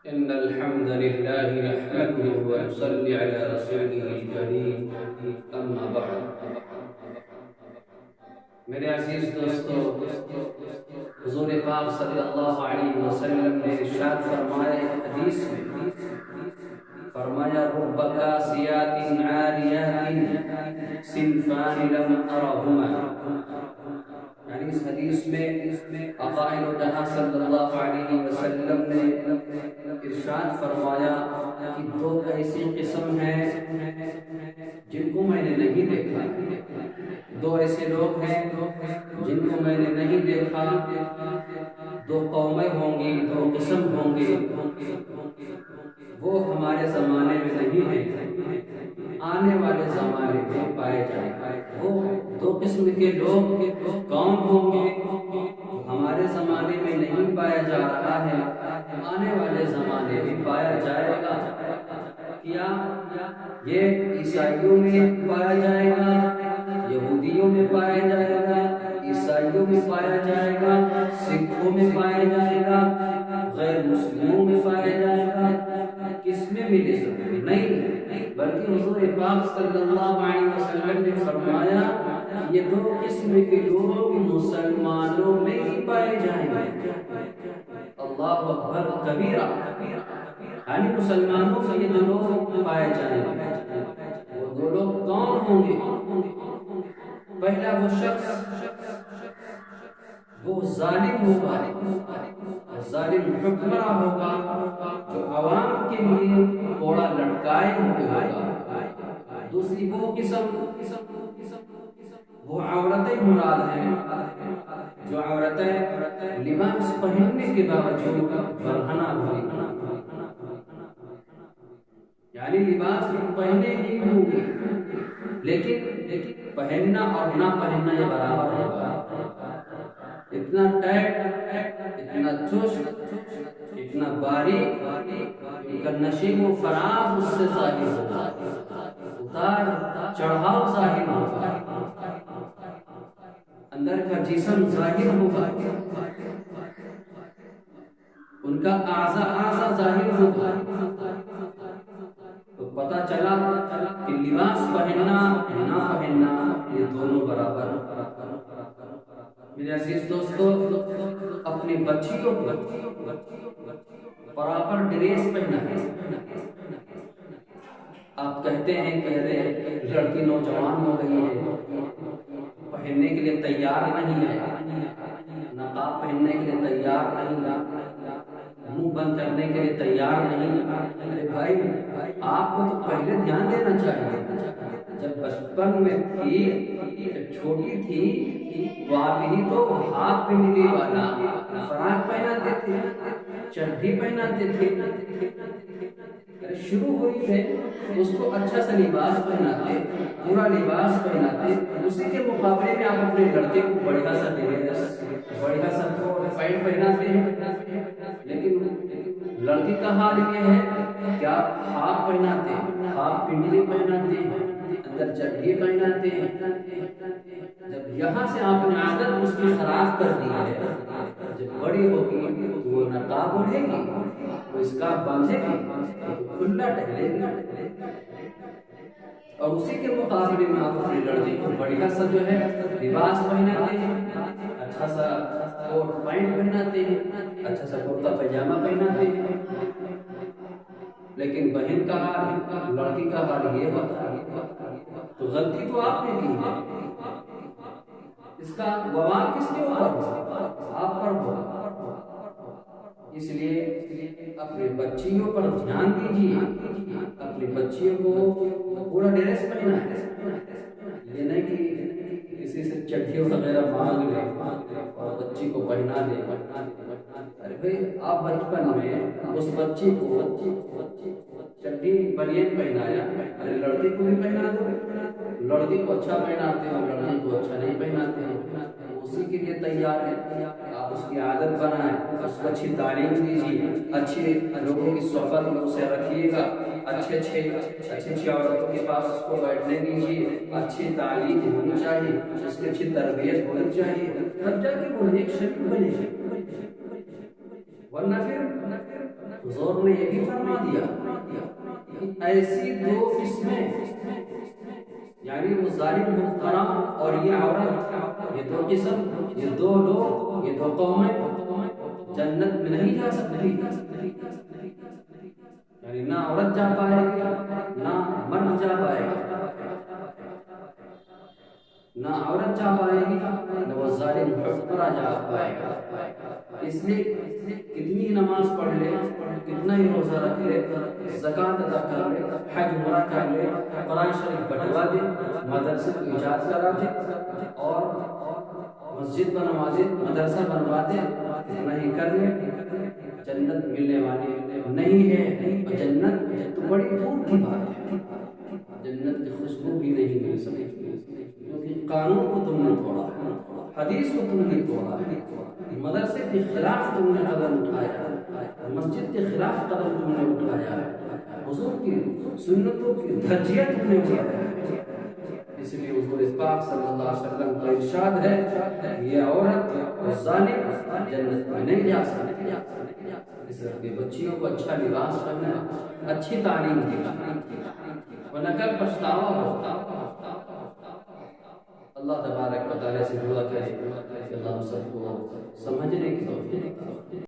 إن الحمد لله نحمده ونصلي على رسوله الكريم أما بعد میرے عزیز دوستو، حضور پاک صلی اللہ علیہ وسلم نے ارشاد فرمایا ایک حدیث میں، فرمایا رب کاسیات عاریات صنفان لم ارہما، یعنی اس حدیث میں آقا جہاں صلی اللہ علیہ وسلم نے ارشاد فرمایا کہ دو ایسی قسم ہیں جن کو میں نے نہیں دیکھا، دو ایسے لوگ ہیں جن کو میں نے نہیں دیکھا، دو قومیں ہوں گی، دو قسم ہوں گے، وہ ہمارے زمانے میں نہیں ہیں، آنے والے زمانے میں پائے جائیں گے۔ وہ دو قسم کے لوگ کون ہوں گے؟ ہمارے زمانے میں نہیں پایا جا رہا ہے، آنے والے زمانے میں پایا جائے گا۔ کیا یہ عیسائیوں میں پایا جائے گا، یہودیوں میں پایا جائے گا، عیسائیوں میں پایا جائے گا، سکھوں میں پایا جائے گا، غیر مسلموں میں پایا جائے گا؟ کس میں ملے گا؟ نہیں، بلکہ حضور پاک صلی اللہ علیہ وسلم نے فرمایا یہ دو قسم کے لوگ مسلمانوں میں ہی پائے جائیں گے۔ اللہ اکبر کبیرہ، یعنی مسلمانوں سے یہ دو لوگ پائے جائیں گے۔ وہ دو لوگ کون ہوں گے؟ پہلا وہ شخص وہ ظالم ہوگا، ظالم حکمراں ہوگا جو عوام کے لیے کوڑا لٹکائے ہوئے ہوگا۔ دوسری وہ قسم وہ عورتیں مراد ہیں جو عورتیں لباس پہننے کے باوجود برہنہ ہوئی، یعنی لباس پہنے ہی ہوں گے لیکن پہننا اور نہ پہننا یہ برابر ہوگا۔ اتنا ٹائٹ، اتنا چست، اتنا باریک، ان کا نشیب و فراز اس سے ظاہر ہوگا، اتار چڑھاؤ ظاہر ہوگا، اندر کا جسم ظاہر ہوگا، ان کا اعضاء ظاہر ہوگا۔ تو پتہ چلا کہ لباس پہننا نہ پہننا یہ دونوں برابر۔ میرے عزیز دوستو، اپنی بچیوں کو پراپر ڈریس پہنا ہے۔ آپ کہتے ہیں کہ ارے لڑکی نوجوان ہو گئی ہے، پہننے کے لیے تیار نہیں ہے، نقاب پہننے کے لیے تیار نہیں ہے، منہ بند کرنے کے لیے تیار نہیں ہے۔ ارے بھائی، آپ کو تو پہلے دھیان دینا چاہیے۔ جب بچپن میں تھی، جب چھوٹی تھی تو آپ ہی تو ہاتھ پہننے والا فراق پہناتے تھے، چڈی پہناتے تھے، شروع ہوئی ہے اس کو اچھا سا لباس پہناتے، پورا لباس پہناتے۔ اسی کے مقابلے میں آپ اپنے لڑکے کو بڑھیا سا ڈریس، بڑھیا سا پینٹ پہناتے ہیں، لیکن لڑکی کا حال یہ ہے کہ آپ ہاف پہناتے، ہاف پنڈلی پہناتے ہیں، اندر چڈی پہناتے ہیں۔ جب یہاں سے آپ نے عادت اس کی خراب کر دی ہے، جب بڑی ہوگی تو وہ نقاب اوڑھے گی، وہ اسکارف باندھے گی، کھلا ٹہلے گی، اور اسی کے مقابلے میں آپ اپنی لڑکی کو بڑھیا سا جو ہے لباس پہناتے ہیں، اچھا سا کوٹ پینٹ پہناتے ہیں، اچھا سا کرتا پائجامہ پہناتے ہیں۔ لیکن بہن کا حال، لڑکی کا حال یہ ہوتا ہے، تو غلطی تو آپ نے کی ہے، اس کا وبال کس کے اوپر ہوا؟ آپ پر ہوا۔ اس لیے اپنی بچیوں پر دھیان دیجیے، اپنی بچیوں کو پورا ڈریس پہنا ہے، یہ نہیں کہ کسی سے چڈی وغیرہ مانگ لے اور بچی کو پہنا دے۔ ارے بھائی، آپ بچپن میں اس بچی کو چڈی بنیان پہنایا، ارے لڑکی کو بھی پہنا دو، لڑکی کو اچھا پہناتے ہو، لڑکی کو اچھا نہیں پہناتے ہو، اسی کے لیے تیار ہے۔ آپ اس کی عادت بنائیں، اس کو اچھی تعلیم دیجیے، اچھے لوگوں کی صحبت میں اسے رکھیے گا، اچھی عورتوں کے پاس اس کو بیٹھنے دیجیے، اچھی تعلیم ہونی چاہیے، اس کی اچھی تربیت ہونی چاہیے، تب جا کے وہ ایک شریف بنے گی۔ ورنہ پھر حضور نے یہ بھی فرما دیا کہ ایسی دو قسمیں، یعنی وہ ظالم حکمراں اور یہ عورت، یہ دو قسم، یہ دو لوگ، یہ دو قومیں جنت میں نہیں جا سکتی، یعنی نہ عورت جا پائے گی نہ مرد جا پائے گا، نہ عورت جا پائے گی نہ وہ ظالم حکمراں جا پائے گا۔ اس لیے کتنی نماز پڑھ لے، کتنا ہی روزہ رکھ لے، زکوٰۃ ادا کر لے، حج عمرہ کر لے، قرآن شریف بنوا دے، مدرسے کو ایجاد کرا دے اور مسجد بنوا دے، مدرسہ بنوا دے، اتنا ہی کر لے، جنت ملنے والی نہیں ہے۔ اور جنت تو بڑی دور کی بات ہے، جنت کی خوشبو بھی نہیں مل سکتی، کیونکہ قانون کو تم نے توڑا، حدیث کو تم نے توڑا، مدرسے کے خلاف تم نے قدم اٹھایا، مسجد کے خلاف قدم تم نے اٹھایا، حضور کی سنتوں کی دھجیاں تم نے اٹھایا۔ اس لیے حضور پاک صلی اللہ علیہ وسلم کا ارشاد ہے یہ عورت ظالم جنت میں نہیں جا سکتی۔ اس لیے بچیوں کو اچھا لباس پہننا، اچھی تعلیم دی، ورنہ کل پچھتاوا ہوتا۔ اللہ تبارک و تعالی سے دعا کرے کہ اللہ ہم سب کو سمجھنے کی توفیق